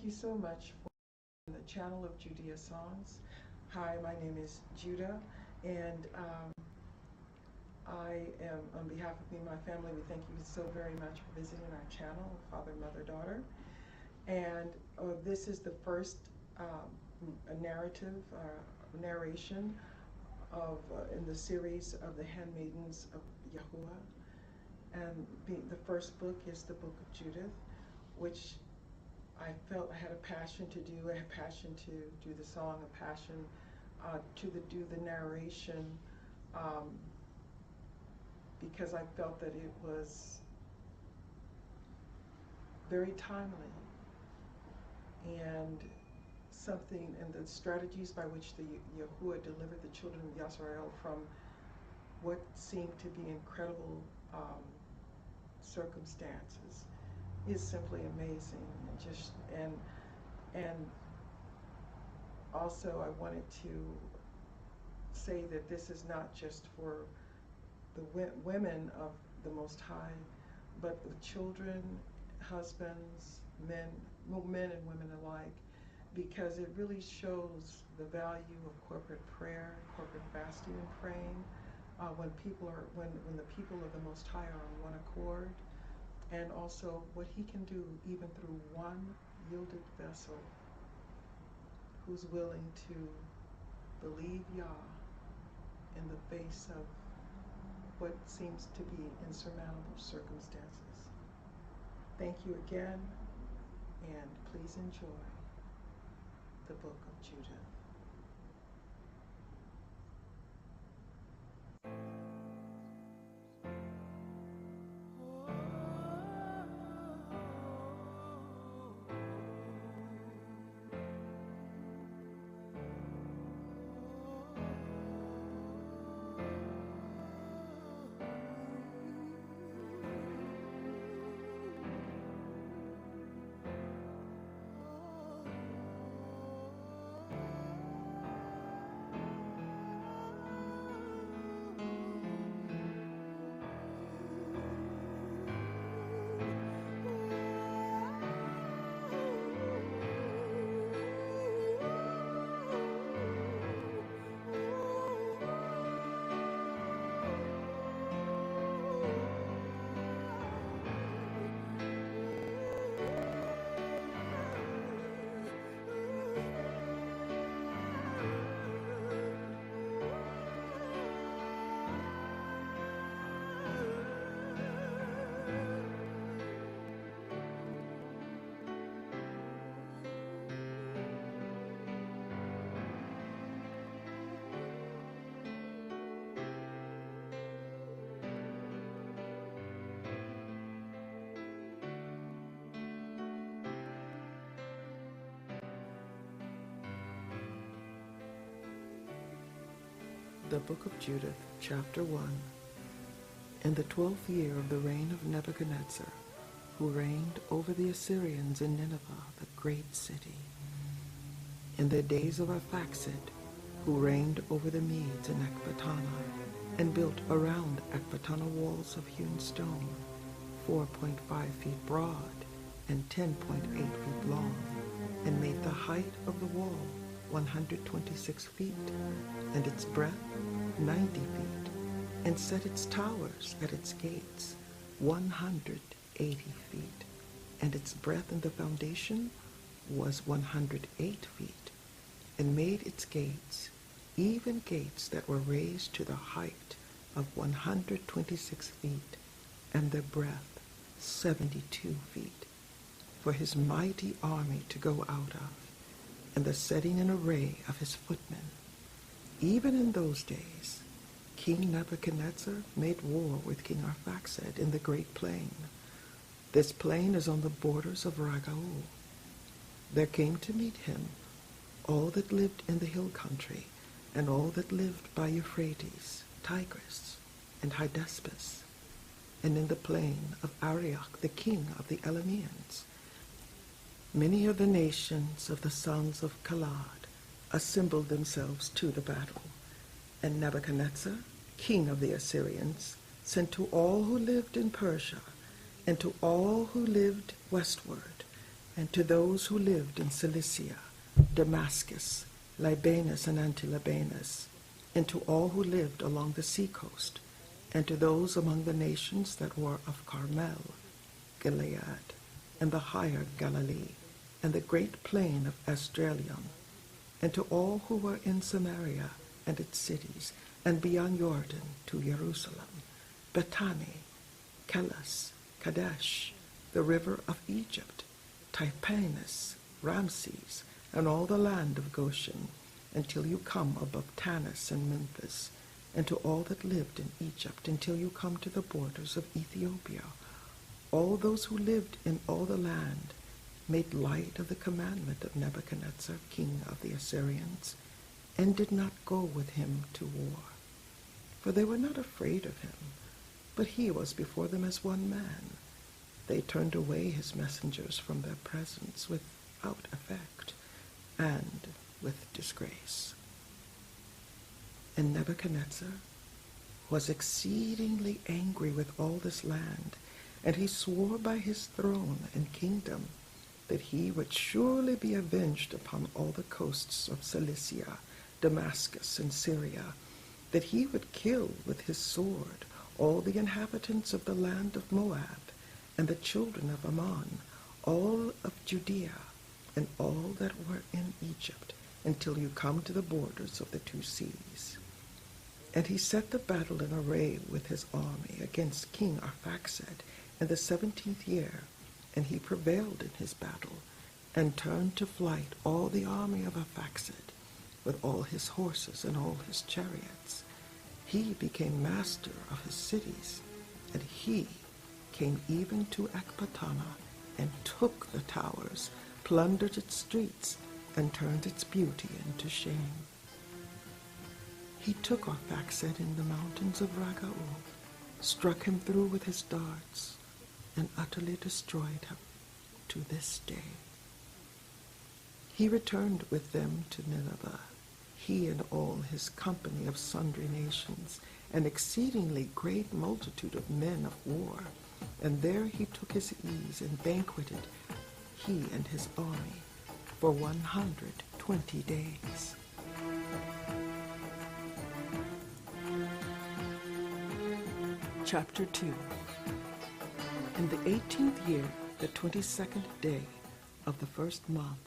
you so much for the channel of Judea Songs. Hi, my name is Judah, and I am, on behalf of me and my family, we thank you so very much for visiting our channel, Father, Mother, Daughter. And this is the first narration of in the series of the Handmaidens of Yahuwah. And the first book is the Book of Judith, which I felt I had a passion to do. I had a passion to do the song, a passion to do the narration, because I felt that it was very timely and something, and the strategies by which the Yahuwah delivered the children of Yisrael from what seemed to be incredible circumstances is simply amazing. And also I wanted to say that this is not just for the women of the Most High, but the children, husbands, men and women alike, because it really shows the value of corporate prayer, corporate fasting and praying, when the people of the Most High are on one accord, and also what He can do even through one yielded vessel who's willing to believe Yah in the face of what seems to be insurmountable circumstances. Thank you again, and please enjoy the Book of Judith. The Book of Judith, Chapter 1. In the 12th year of the reign of Nebuchadnezzar, who reigned over the Assyrians in Nineveh, the great city. In the days of Arphaxad, who reigned over the Medes in Ecbatana, and built around Ecbatana walls of hewn stone, 4.5 feet broad and 10.8 feet long, and made the height of the wall 126 feet, and its breadth 90 feet, and set its towers at its gates 180 feet, and its breadth in the foundation was 108 feet, and made its gates, even gates that were raised to the height of 126 feet, and their breadth 72 feet, for his mighty army to go out of, and the setting in array of his footmen. Even in those days, King Nebuchadnezzar made war with King Arphaxad in the great plain. This plain is on the borders of Ragaul. There came to meet him all that lived in the hill country, and all that lived by Euphrates, Tigris, and Hydaspes, and in the plain of Arioch, the king of the Elameans. Many of the nations of the sons of Kalad assembled themselves to the battle, and Nebuchadnezzar, king of the Assyrians, sent to all who lived in Persia, and to all who lived westward, and to those who lived in Cilicia, Damascus, Libanus and Anti-Libanus, and to all who lived along the seacoast, and to those among the nations that were of Carmel, Gilead, and the higher Galilee, and the great plain of Esdraelon, and to all who were in Samaria and its cities, and beyond Jordan to Jerusalem, Bethany, Kelas, Kadesh, the river of Egypt, Typanus, Ramses, and all the land of Goshen, until you come above Tanis and Memphis, and to all that lived in Egypt, until you come to the borders of Ethiopia. All those who lived in all the land made light of the commandment of Nebuchadnezzar, king of the Assyrians, and did not go with him to war. For they were not afraid of him, but he was before them as one man. They turned away his messengers from their presence without effect and with disgrace. And Nebuchadnezzar was exceedingly angry with all this land, and he swore by his throne and kingdom that he would surely be avenged upon all the coasts of Cilicia, Damascus, and Syria, that he would kill with his sword all the inhabitants of the land of Moab, and the children of Ammon, all of Judea, and all that were in Egypt, until you come to the borders of the two seas. And he set the battle in array with his army against King Arphaxad in the 17th year, and he prevailed in his battle, and turned to flight all the army of Arphaxad, with all his horses and all his chariots. He became master of his cities, and he came even to Ecbatana, and took the towers, plundered its streets, and turned its beauty into shame. He took Arphaxad in the mountains of Ragaul, struck him through with his darts, and utterly destroyed him to this day. He returned with them to Nineveh, he and all his company of sundry nations, an exceedingly great multitude of men of war, and there he took his ease and banqueted, he and his army, for 120 days. Chapter 2. In the 18th year, the 22nd day of the first month,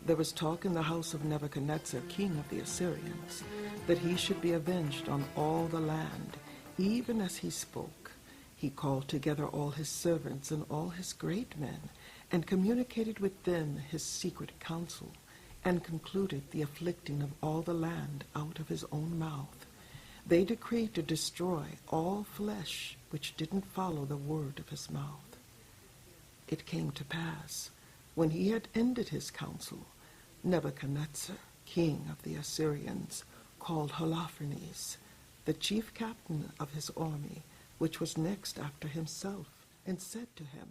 there was talk in the house of Nebuchadnezzar, king of the Assyrians, that he should be avenged on all the land, even as he spoke. He called together all his servants and all his great men, and communicated with them his secret counsel, and concluded the afflicting of all the land out of his own mouth. They decreed to destroy all flesh which didn't follow the word of his mouth. It came to pass, when he had ended his counsel, Nebuchadnezzar, king of the Assyrians, called Holofernes, the chief captain of his army, which was next after himself, and said to him,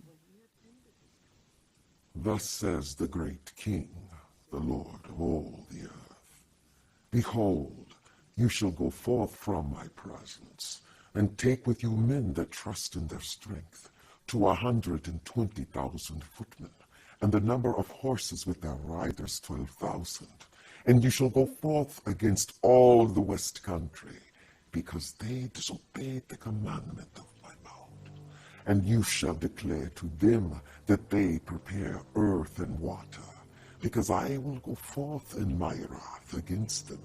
Thus says the great King, the Lord of all the earth, Behold, you shall go forth from my presence, and take with you men that trust in their strength, to 120,000 footmen, and the number of horses with their riders 12,000. And you shall go forth against all the west country, because they disobeyed the commandment of my mouth. And you shall declare to them that they prepare earth and water, because I will go forth in my wrath against them,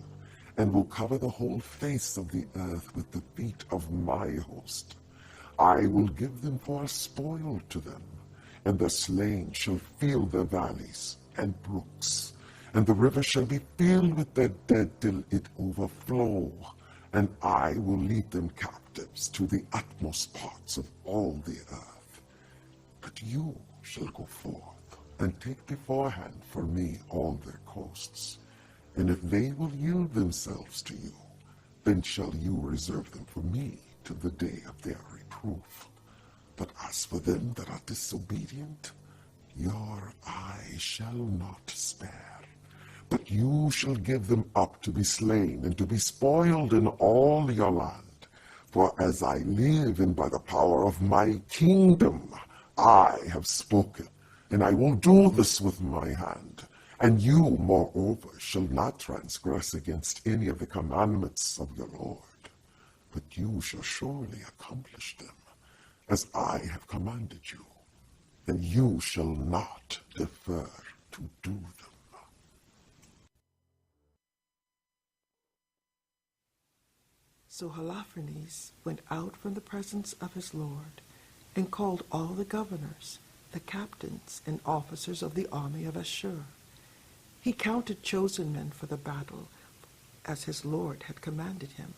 and will cover the whole face of the earth with the feet of my host. I will give them for a spoil to them, and the slain shall fill their valleys and brooks, and the river shall be filled with their dead till it overflow, and I will lead them captives to the utmost parts of all the earth. But you shall go forth, and take beforehand for me all their coasts, and if they will yield themselves to you, then shall you reserve them for me till the day of their reproof. But as for them that are disobedient, your eye shall not spare, but you shall give them up to be slain and to be spoiled in all your land. For as I live and by the power of my kingdom, I have spoken, and I will do this with my hand. And you, moreover, shall not transgress against any of the commandments of your Lord, but you shall surely accomplish them, as I have commanded you, and you shall not defer to do them. So Holofernes went out from the presence of his lord, and called all the governors, the captains, and officers of the army of Ashur. He counted chosen men for the battle, as his lord had commanded him,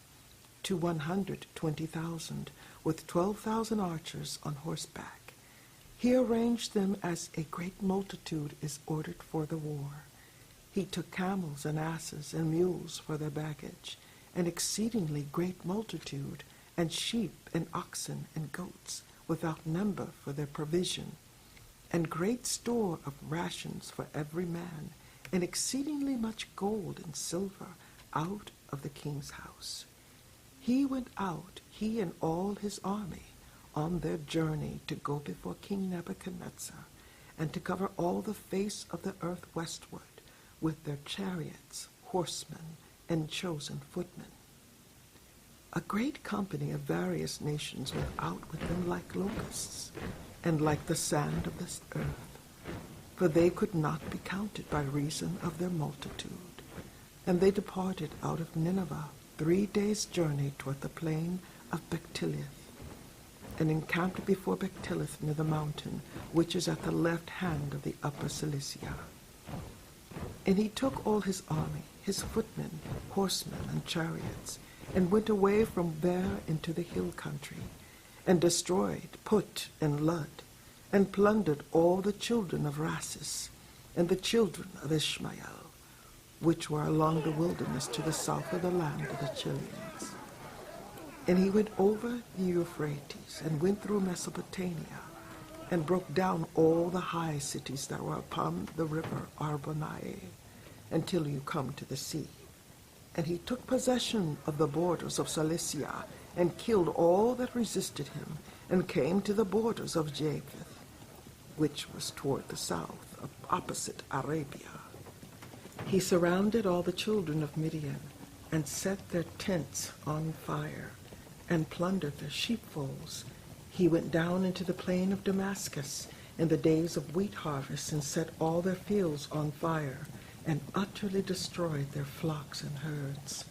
to 120,000, with 12,000 archers on horseback. He arranged them as a great multitude is ordered for the war. He took camels and asses and mules for their baggage, an exceedingly great multitude, and sheep and oxen and goats, without number for their provision, and great store of rations for every man, and exceedingly much gold and silver out of the king's house. He went out, he and all his army, on their journey to go before King Nebuchadnezzar, and to cover all the face of the earth westward, with their chariots, horsemen, and chosen footmen. A great company of various nations went out with them like locusts, and like the sand of this earth, for they could not be counted by reason of their multitude. And they departed out of Nineveh 3 days' journey toward the plain of Bechtilith, and encamped before Bechtilith near the mountain, which is at the left hand of the upper Cilicia. And he took all his army, his footmen, horsemen, and chariots, and went away from there into the hill country, and destroyed Put and Lud, and plundered all the children of Rasis, and the children of Ishmael, which were along the wilderness to the south of the land of the Chileans. And he went over the Euphrates, and went through Mesopotamia, and broke down all the high cities that were upon the river Arbonae, until you come to the sea. And he took possession of the borders of Cilicia, and killed all that resisted him, and came to the borders of Japheth, which was toward the south, opposite Arabia. He surrounded all the children of Midian, and set their tents on fire, and plundered their sheepfolds. He went down into the plain of Damascus in the days of wheat harvest, and set all their fields on fire, and utterly destroyed their flocks and herds,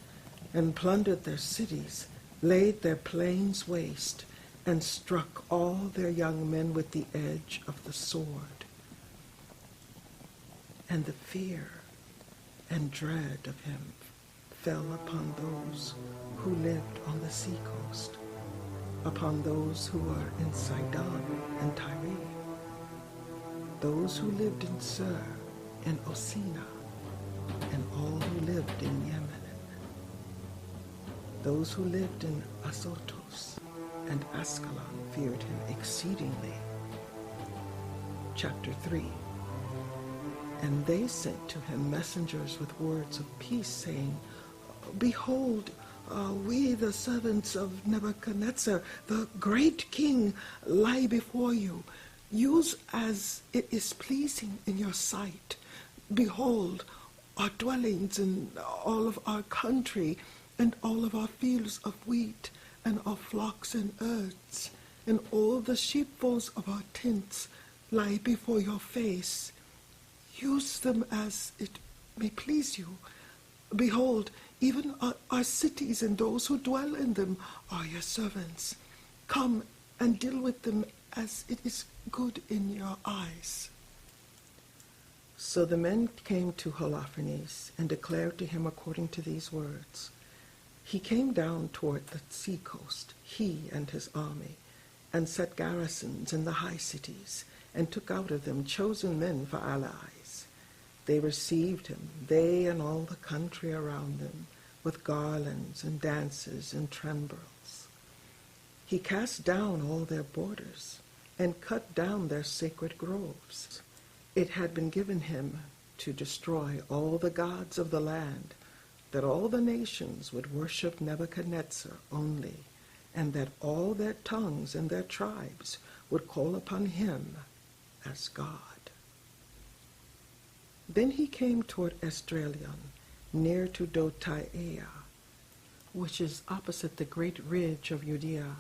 and plundered their cities, laid their plains waste, and struck all their young men with the edge of the sword. And the fear and dread of him fell upon those who lived on the seacoast, upon those who were in Sidon and Tyre, those who lived in Sur and Osina, and all who lived in Yemen, those who lived in Azotus and Ascalon feared him exceedingly. Chapter 3. And they sent to him messengers with words of peace, saying, Behold, we, the servants of Nebuchadnezzar, the great king, lie before you. Use as it is pleasing in your sight. Behold, our dwellings and all of our country, and all of our fields of wheat, and our flocks and herds, and all the sheepfolds of our tents lie before your face. Use them as it may please you. Behold, even our cities and those who dwell in them are your servants. Come and deal with them as it is good in your eyes. So the men came to Holofernes, and declared to him according to these words. He came down toward the seacoast, he and his army, and set garrisons in the high cities, and took out of them chosen men for allies. They received him, they and all the country around them, with garlands and dances and timbrels. He cast down all their borders, and cut down their sacred groves. It had been given him to destroy all the gods of the land, that all the nations would worship Nebuchadnezzar only, and that all their tongues and their tribes would call upon him as God. Then he came toward Esdraelon, near to Dotaiah, which is opposite the great ridge of Judea.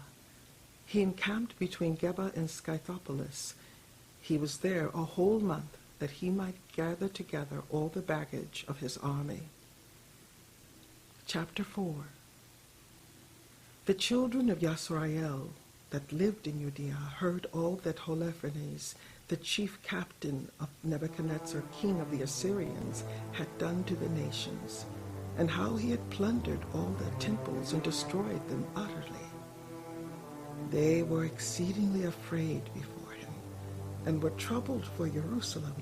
He encamped between Geba and Scythopolis. He was there a whole month, that he might gather together all the baggage of his army. Chapter 4. The children of Yasrael that lived in Judea heard all that Holofernes, the chief captain of Nebuchadnezzar, king of the Assyrians, had done to the nations, and how he had plundered all their temples and destroyed them utterly. They were exceedingly afraid before him, and were troubled for Jerusalem,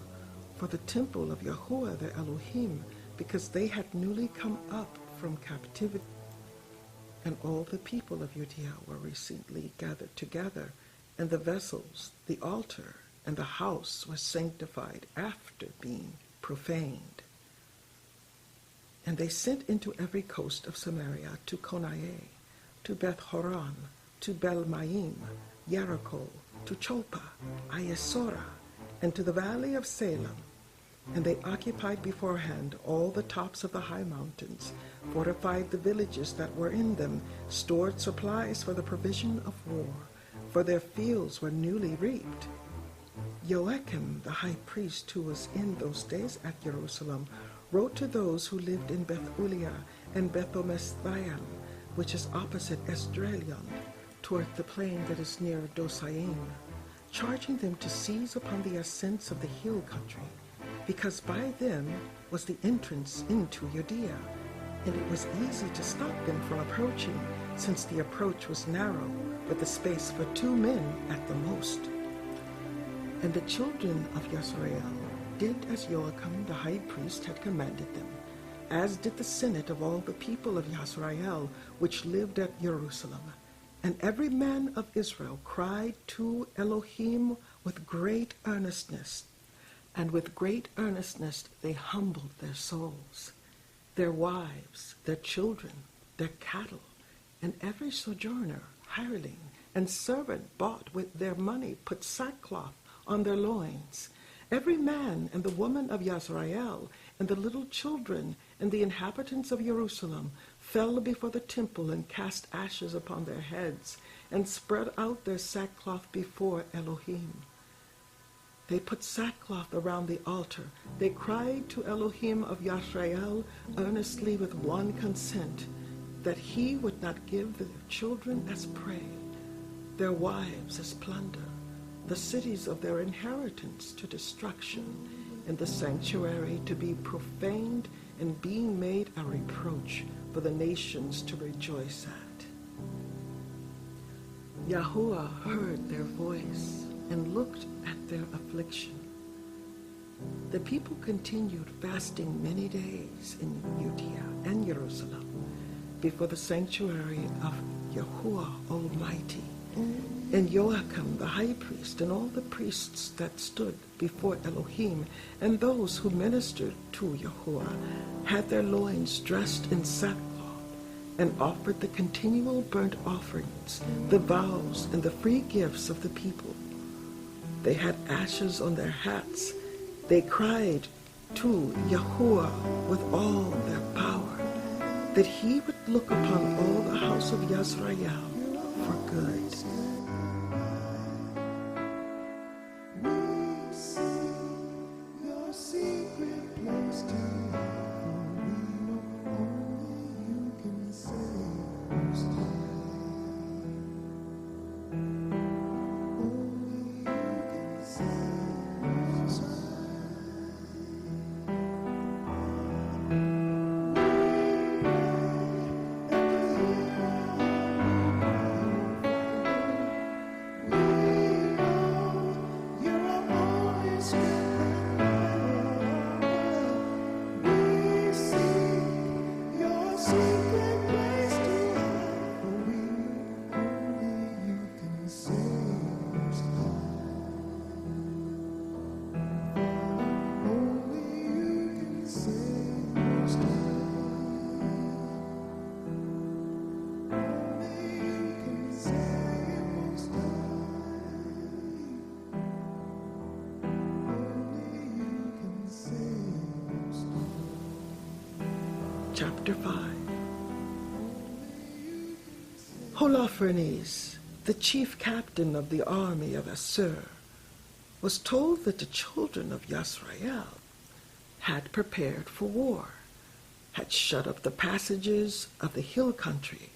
for the temple of Yahuwah their Elohim, because they had newly come up from captivity. And all the people of Judea were recently gathered together, and the vessels, the altar, and the house were sanctified after being profaned. And they sent into every coast of Samaria, to Konae, to Beth Horon, to Belmaim, Jericho, to Chopa, Ayesora, and to the valley of Salem. And they occupied beforehand all the tops of the high mountains, fortified the villages that were in them, stored supplies for the provision of war, for their fields were newly reaped. Joachim, the high priest, who was in those days at Jerusalem, wrote to those who lived in Beth-Uliah and Beth-Omesthaim, which is opposite Esdraelon, toward the plain that is near Dosaim, charging them to seize upon the ascents of the hill country, because by them was the entrance into Judea, and it was easy to stop them from approaching, since the approach was narrow, with the space for 2 men at the most. And the children of Yasrael did as Joachim the high priest had commanded them, as did the senate of all the people of Yasrael, which lived at Jerusalem. And every man of Israel cried to Elohim with great earnestness, and with great earnestness they humbled their souls, their wives, their children, their cattle, and every sojourner, hireling, and servant bought with their money put sackcloth on their loins. Every man and the woman of Yasrael, and the little children, and the inhabitants of Jerusalem fell before the temple and cast ashes upon their heads, and spread out their sackcloth before Elohim. They put sackcloth around the altar. They cried to Elohim of Yasrael earnestly with one consent, that he would not give their children as prey, their wives as plunder, the cities of their inheritance to destruction, and the sanctuary to be profaned and being made a reproach for the nations to rejoice at. Yahuwah heard their voice and looked at their affliction. The people continued fasting many days in Judea and Jerusalem before the sanctuary of Yahuwah Almighty. And Joachim the high priest and all the priests that stood before Elohim and those who ministered to Yahuwah had their loins dressed in sackcloth and offered the continual burnt offerings, the vows, and the free gifts of the people. They had ashes on their hats. They cried to Yahuwah with all their power, that he would look upon all the house of Yasrael for good. Chapter 5. Holofernes, the chief captain of the army of Assur, was told that the children of Yisrael had prepared for war, had shut up the passages of the hill country,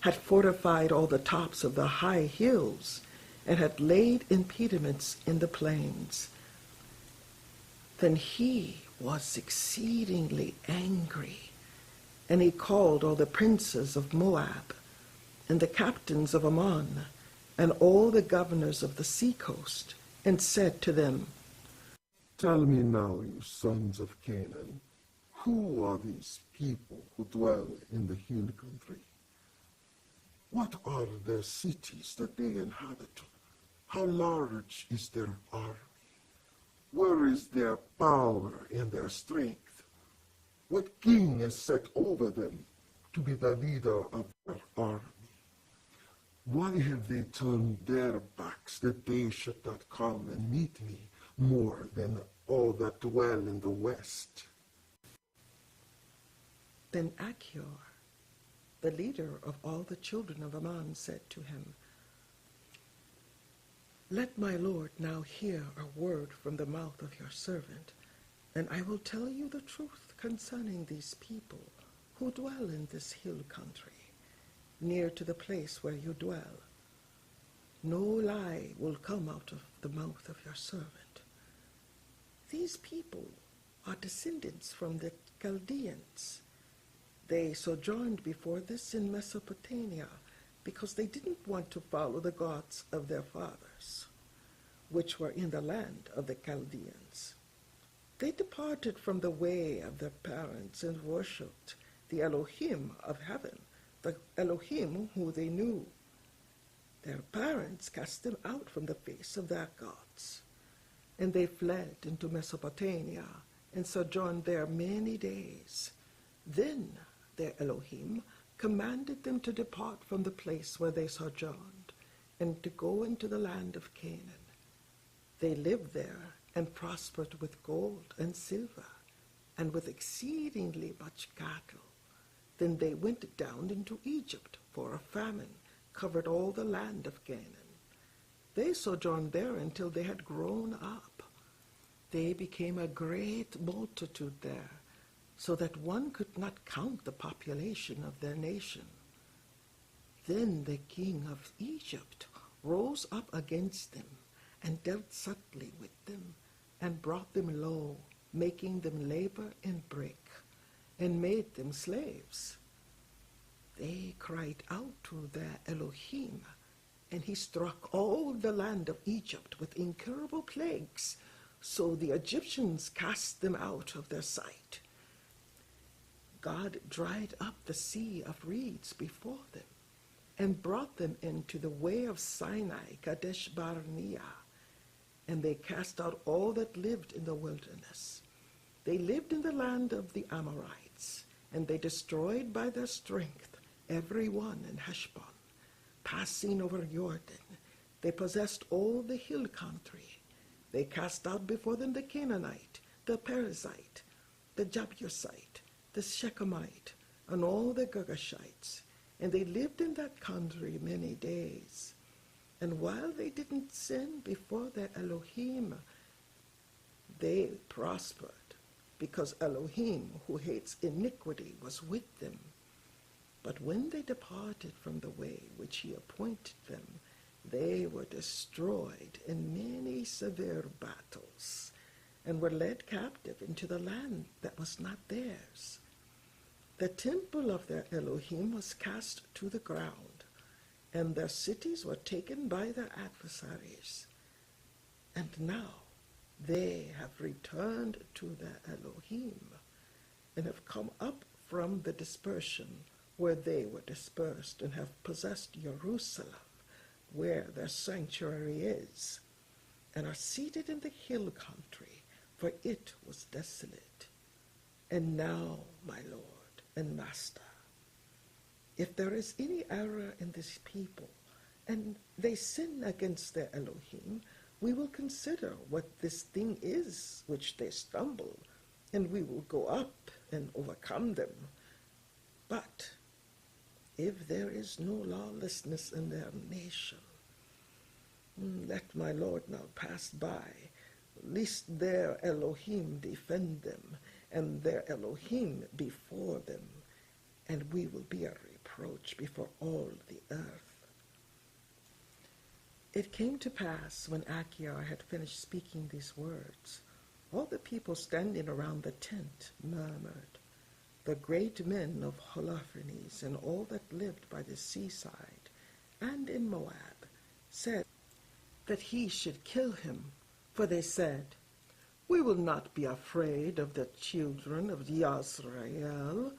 had fortified all the tops of the high hills, and had laid impediments in the plains. Then he was exceedingly angry, and he called all the princes of Moab, and the captains of Ammon, and all the governors of the seacoast, and said to them, Tell me now, you sons of Canaan, who are these people who dwell in the hill country? What are their cities that they inhabit? How large is their army? Where is their power and their strength? What king is set over them to be the leader of their army? Why have they turned their backs that they should not come and meet me more than all that dwell in the west? Then Achior, the leader of all the children of Ammon, said to him, Let my lord now hear a word from the mouth of your servant, and I will tell you the truth concerning these people who dwell in this hill country, near to the place where you dwell. No lie will come out of the mouth of your servant. These people are descendants from the Chaldeans. They sojourned before this in Mesopotamia, because they didn't want to follow the gods of their fathers, which were in the land of the Chaldeans. They departed from the way of their parents and worshipped the Elohim of heaven, the Elohim who they knew. Their parents cast them out from the face of their gods, and they fled into Mesopotamia and sojourned there many days. Then their Elohim commanded them to depart from the place where they sojourned, and to go into the land of Canaan. They lived there and prospered with gold and silver, and with exceedingly much cattle. Then they went down into Egypt, for a famine covered all the land of Canaan. They sojourned there until they had grown up. They became a great multitude there, so that one could not count the population of their nation. Then the king of Egypt rose up against them, and dealt subtly with them, and brought them low, making them labor and break, and made them slaves. They cried out to their Elohim, and he struck all the land of Egypt with incurable plagues, so the Egyptians cast them out of their sight. God dried up the sea of reeds before them, and brought them into the way of Sinai, Kadesh Barnea, and they cast out all that lived in the wilderness. They lived in the land of the Amorites, and they destroyed by their strength every one in Heshbon. Passing over Jordan, they possessed all the hill country. They cast out before them the Canaanite, the Perizzite, the Jebusite, the Shechemite, and all the Girgashites, and they lived in that country many days. And while they didn't sin before their Elohim, they prospered, because Elohim, who hates iniquity, was with them. But when they departed from the way which he appointed them, they were destroyed in many severe battles, and were led captive into the land that was not theirs. The temple of their Elohim was cast to the ground, and their cities were taken by their adversaries. And now they have returned to their Elohim, and have come up from the dispersion where they were dispersed, and have possessed Jerusalem, where their sanctuary is, and are seated in the hill country, for it was desolate. And now, my Lord and Master, if there is any error in this people, and they sin against their Elohim, we will consider what this thing is which they stumble, and we will go up and overcome them. But if there is no lawlessness in their nation, let my Lord now pass by, lest their Elohim defend them, and their Elohim before them, and we will be a reproach before all the earth. It came to pass, when Achior had finished speaking these words, all the people standing around the tent murmured. The great men of Holofernes and all that lived by the seaside and in Moab said that he should kill him, for they said, "We will not be afraid of the children of Yisrael,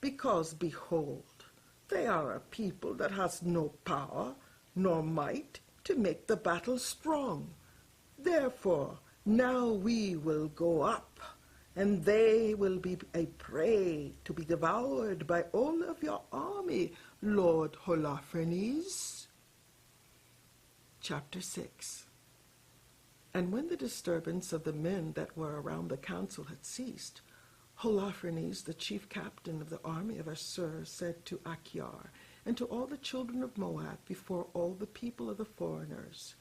because, behold, they are a people that has no power nor might to make the battle strong. Therefore, now we will go up, and they will be a prey to be devoured by all of your army, Lord Holofernes." Chapter 6. And when the disturbance of the men that were around the council had ceased, Holofernes, the chief captain of the army of Assur, said to Achior and to all the children of Moab before all the people of the foreigners,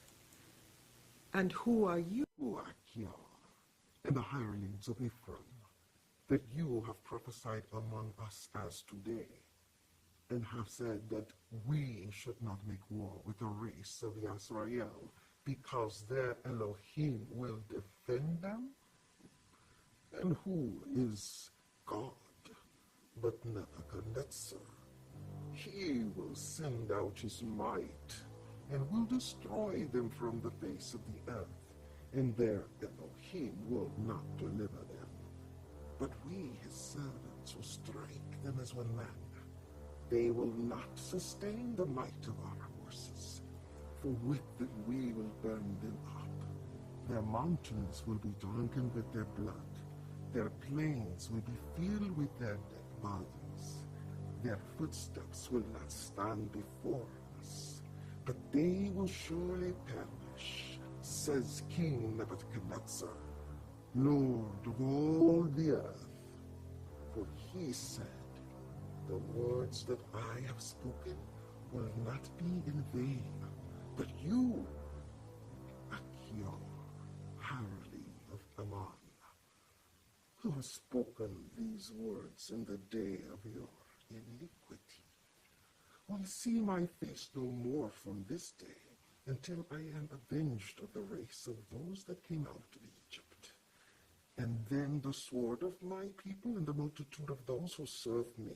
"And who are you, Achior, and the hirelings of Ephraim, that you have prophesied among us as today, and have said that we should not make war with the race of Yisrael, because their Elohim will defend them? And who is God but Nebuchadnezzar? He will send out his might, and will destroy them from the face of the earth, and their Elohim will not deliver them. But we, his servants, will strike them as one man. They will not sustain the might of our horses, for with them we will burn them up. Their mountains will be drunken with their blood. Their plains will be filled with their dead bodies. Their footsteps will not stand before us, but they will surely perish, says King Nebuchadnezzar, Lord of all the earth. For he said, the words that I have spoken will not be in vain, but you, Achior, hireling of Ammon, who has spoken these words in the day of your iniquity, will see my face no more from this day until I am avenged of the race of those that came out of Egypt. And then the sword of my people and the multitude of those who serve me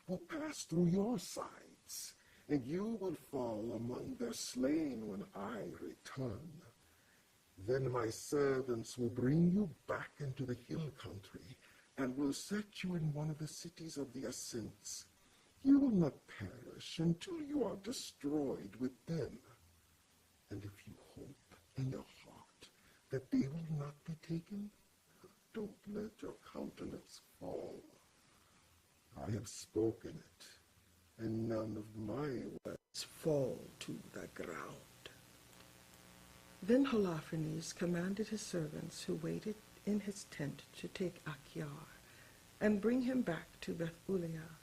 will pass through your sides, and you will fall among their slain when I return. Then my servants will bring you back into the hill country, and will set you in one of the cities of the ascents. You will not perish until you are destroyed with them. And if you hope in your heart that they will not be taken, don't let your countenance fall. I have spoken it, and none of my words fall to the ground. Then Holofernes commanded his servants who waited in his tent to take Achior and bring him back to Beth-uliah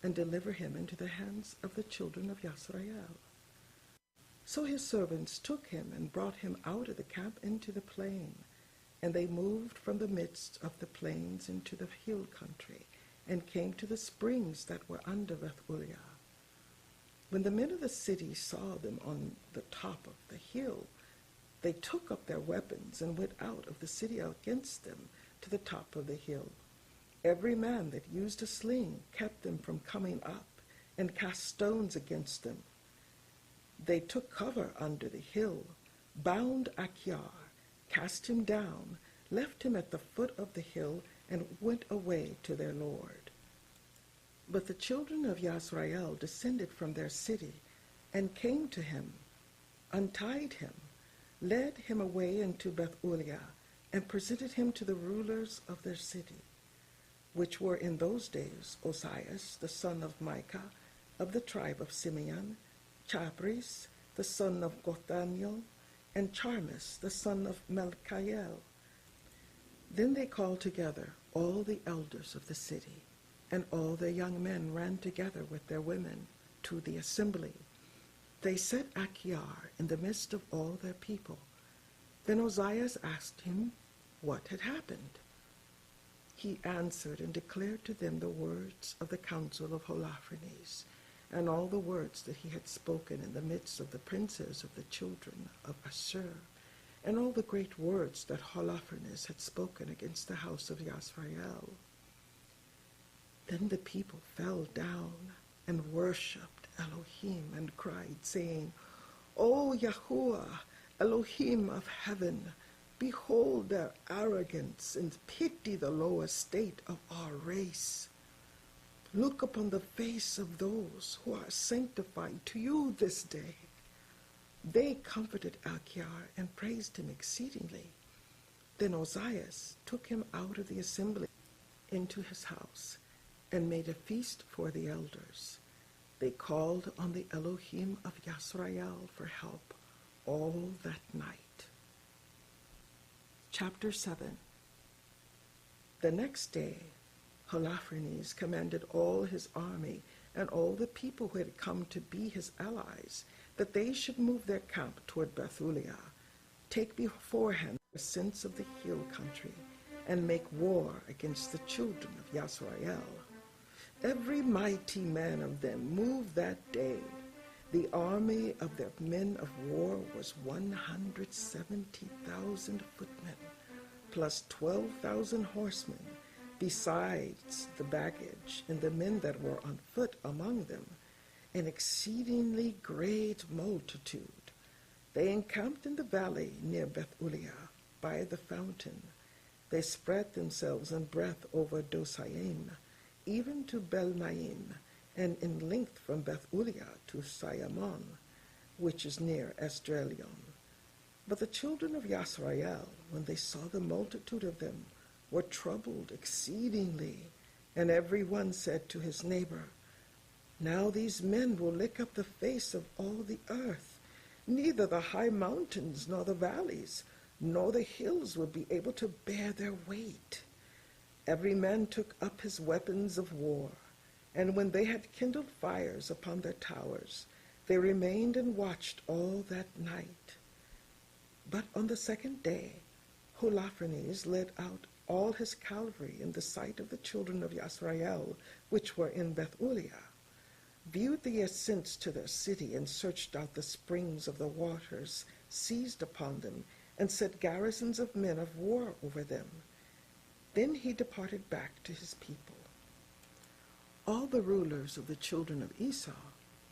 and deliver him into the hands of the children of Yisrael. So his servants took him and brought him out of the camp into the plain, and they moved from the midst of the plains into the hill country, and came to the springs that were under Beth-uliah. When the men of the city saw them on the top of the hill, they took up their weapons and went out of the city against them to the top of the hill. Every man that used a sling kept them from coming up, and cast stones against them. They took cover under the hill, bound Achior, cast him down, left him at the foot of the hill, and went away to their lord. But the children of Yisrael descended from their city, and came to him, untied him, led him away into Beth-uliah, and presented him to the rulers of their city, which were in those days Osias, the son of Micah, of the tribe of Simeon, Chabris, the son of Gothaniel, and Charmis, the son of Melchiel. Then they called together all the elders of the city, and all their young men ran together with their women to the assembly. They set Achior in the midst of all their people. Then Ozias asked him what had happened. He answered and declared to them the words of the counsel of Holofernes, and all the words that he had spoken in the midst of the princes of the children of Ashur, and all the great words that Holofernes had spoken against the house of Yasrael. Then the people fell down and worshipped Elohim and cried, saying, O Yahuwah, Elohim of heaven, behold their arrogance, and pity the low estate of our race. Look upon the face of those who are sanctified to you this day. They comforted Achior and praised him exceedingly. Then Ozias took him out of the assembly into his house and made a feast for the elders. They called on the Elohim of Yasrael for help all that night. Chapter 7. The next day, Holofernes commanded all his army and all the people who had come to be his allies that they should move their camp toward Bethulia, take beforehand the ascents of the hill country, and make war against the children of Yasrael. Every mighty man of them moved that day. The army of their men of war was 170,000 footmen, plus 12,000 horsemen, besides the baggage and the men that were on foot among them, an exceedingly great multitude. They encamped in the valley near Bethulia, by the fountain. They spread themselves in breadth over Dosaim, even to Belnaim, and in length from Bethulia to Sayamon, which is near Esdraelon. But the children of Yasrael, when they saw the multitude of them, were troubled exceedingly, and every one said to his neighbor, Now these men will lick up the face of all the earth. Neither the high mountains nor the valleys nor the hills will be able to bear their weight. Every man took up his weapons of war, and when they had kindled fires upon their towers, they remained and watched all that night. But on the second day, Holofernes led out all his cavalry in the sight of the children of Yasrael, which were in Bethulia, viewed the ascents to their city, and searched out the springs of the waters, seized upon them, and set garrisons of men of war over them. Then he departed back to his people. All the rulers of the children of Esau,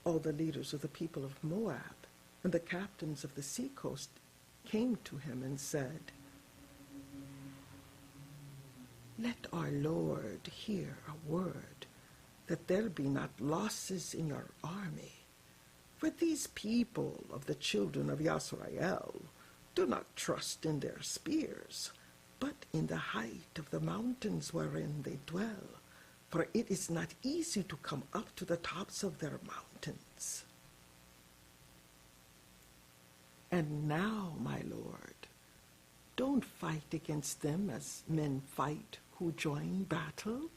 all the leaders of the people of Moab, and the captains of the seacoast came to him and said, Let our Lord hear a word, that there be not losses in your army. For these people of the children of Yasrael do not trust in their spears, but in the height of the mountains wherein they dwell, for it is not easy to come up to the tops of their mountains. And now, my Lord, don't fight against them as men fight who join battle,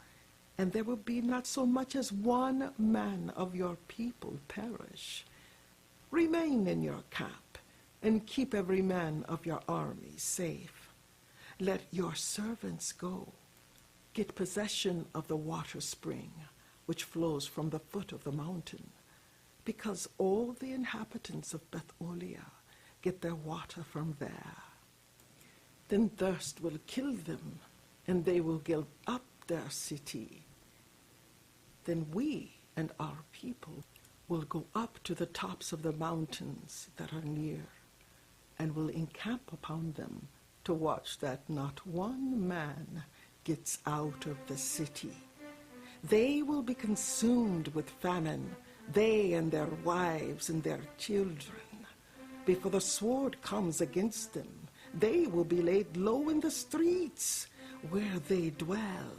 and there will be not so much as one man of your people perish. Remain in your camp, and keep every man of your army safe. Let your servants go. Get possession of the water spring, which flows from the foot of the mountain, because all the inhabitants of Bethulia get their water from there. Then thirst will kill them, and they will give up their city. Then we and our people will go up to the tops of the mountains that are near, and will encamp upon them to watch that not one man gets out of the city. They will be consumed with famine, they and their wives and their children. Before the sword comes against them, they will be laid low in the streets where they dwell,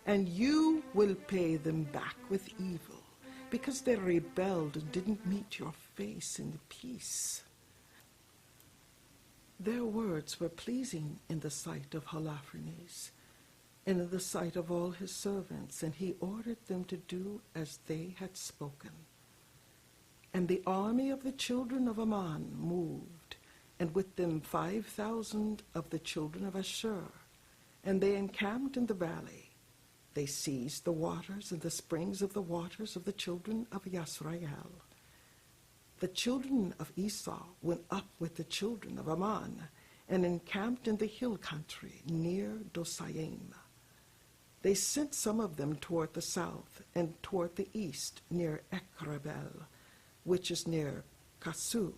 and you will pay them back with evil, because they rebelled and didn't meet your face in peace. Their words were pleasing in the sight of Holofernes, and in the sight of all his servants, and he ordered them to do as they had spoken. And the army of the children of Ammon moved, and with them 5,000 of the children of Ashur, and they encamped in the valley. They seized the waters and the springs of the waters of the children of Yisrael. The children of Esau went up with the children of Ammon, and encamped in the hill country near Dosaim. They sent some of them toward the south and toward the east near Ekrabel, which is near Kasu.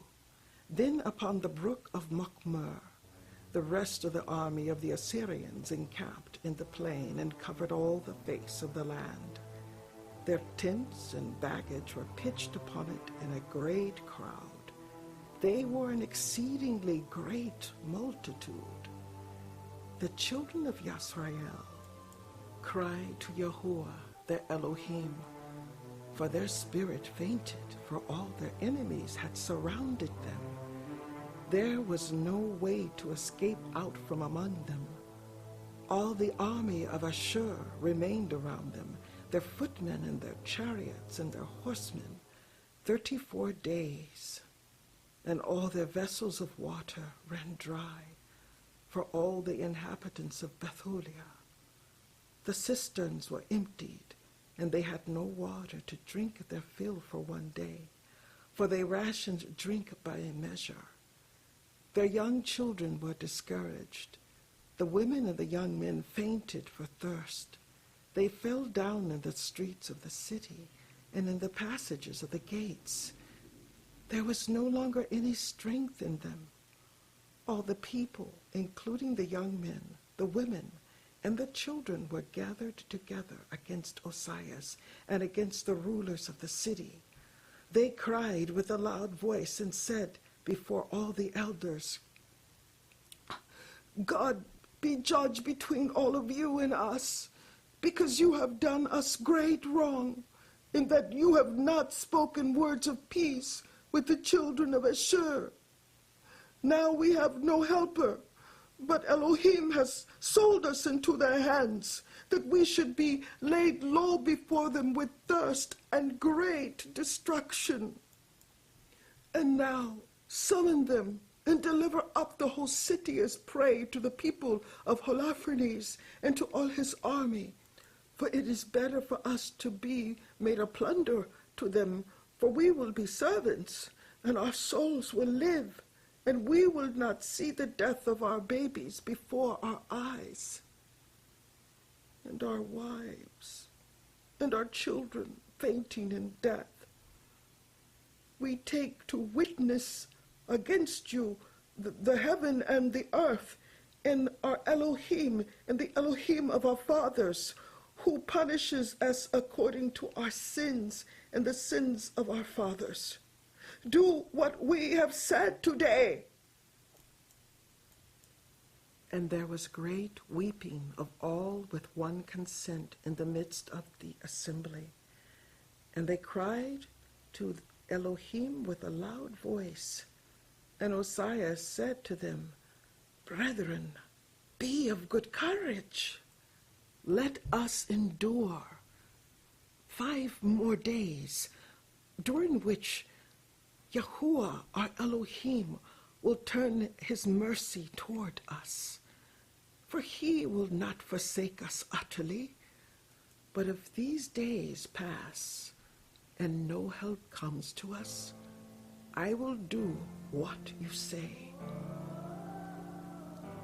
Then upon the brook of Machmer, the rest of the army of the Assyrians encamped in the plain and covered all the face of the land. Their tents and baggage were pitched upon it in a great crowd. They were an exceedingly great multitude. The children of Yisrael cried to Yahuwah, their Elohim, for their spirit fainted, for all their enemies had surrounded them. There was no way to escape out from among them. All the army of Ashur remained around them, their footmen and their chariots and their horsemen, 34 days. And all their vessels of water ran dry for all the inhabitants of Bethulia. The cisterns were emptied, and they had no water to drink their fill for one day, for they rationed drink by a measure. Their young children were discouraged. The women and the young men fainted for thirst. They fell down in the streets of the city and in the passages of the gates. There was no longer any strength in them. All the people, including the young men, the women, and the children, were gathered together against Osias and against the rulers of the city. They cried with a loud voice and said before all the elders, "God be judge between all of you and us, because you have done us great wrong, in that you have not spoken words of peace with the children of Ashur. Now we have no helper, but Elohim has sold us into their hands, that we should be laid low before them with thirst and great destruction. And now summon them and deliver up the whole city as prey to the people of Holofernes and to all his army. For it is better for us to be made a plunder to them, for we will be servants, and our souls will live, and we will not see the death of our babies before our eyes, and our wives and our children fainting in death. We take to witness against you the heaven and the earth, and our Elohim and the Elohim of our fathers, who punishes us according to our sins and the sins of our fathers. Do what we have said today." And there was great weeping of all with one consent in the midst of the assembly. And they cried to Elohim with a loud voice. And Osias said to them, "Brethren, be of good courage. Let us endure 5 more days, during which Yahuwah, our Elohim, will turn his mercy toward us. For he will not forsake us utterly. But if these days pass and no help comes to us, I will do what you say."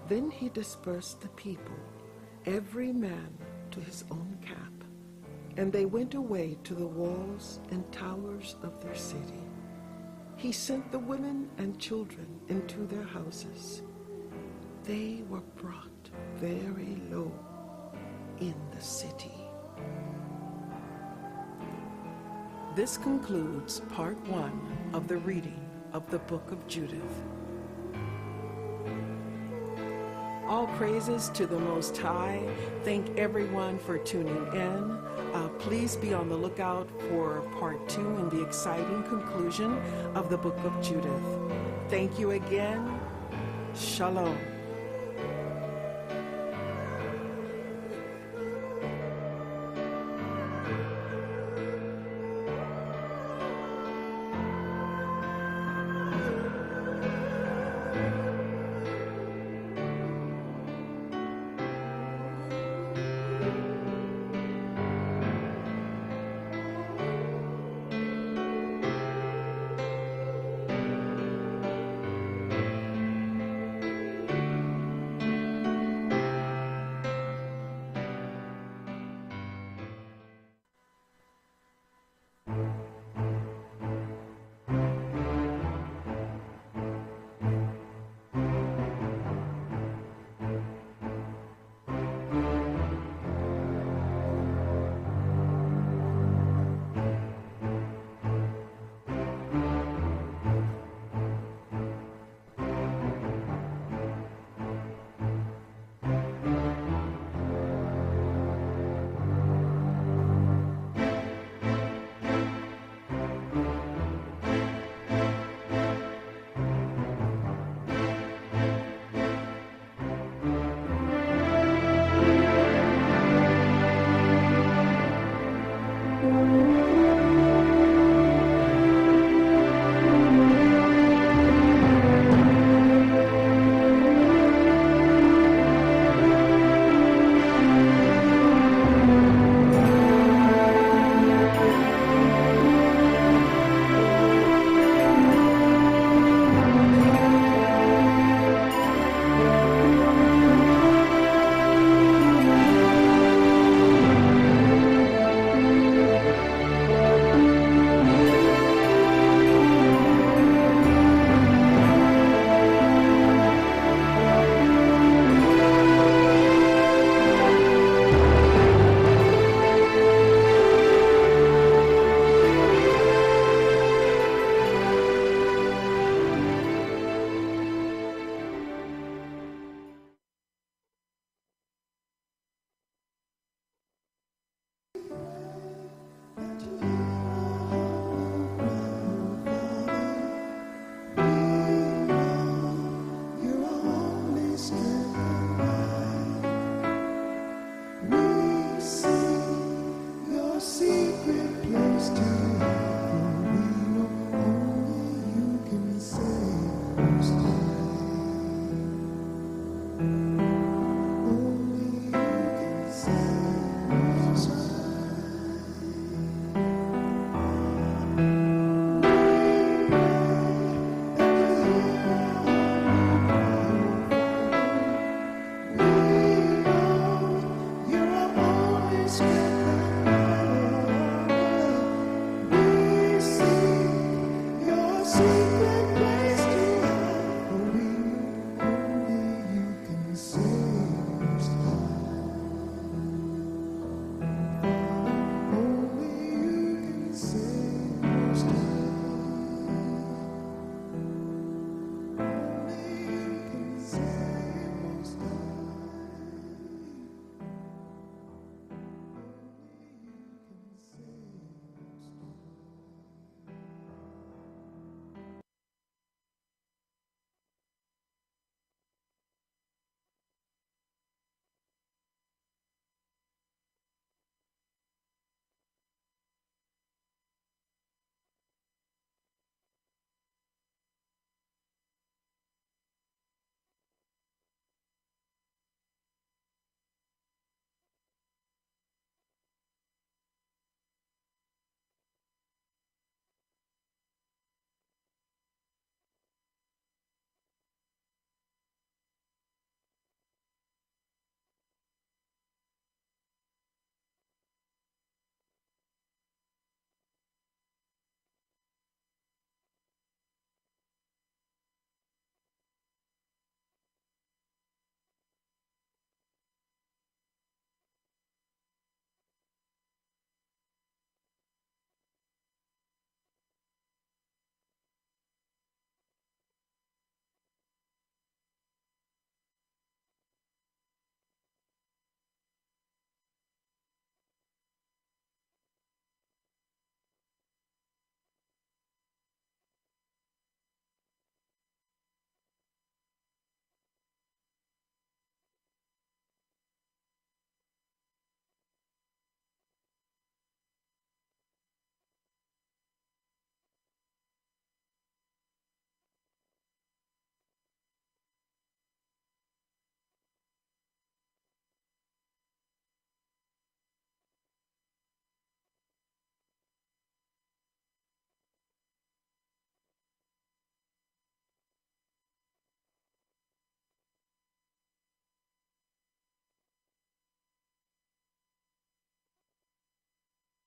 Then he dispersed the people, every man to his own camp, and they went away to the walls and towers of their city. He sent the women and children into their houses. They were brought very low in the city. This concludes part 1 of the reading of the Book of Judith. All praises to the Most High. Thank everyone for tuning in. Please be on the lookout for part 2 and the exciting conclusion of the Book of Judith. Thank you again. Shalom.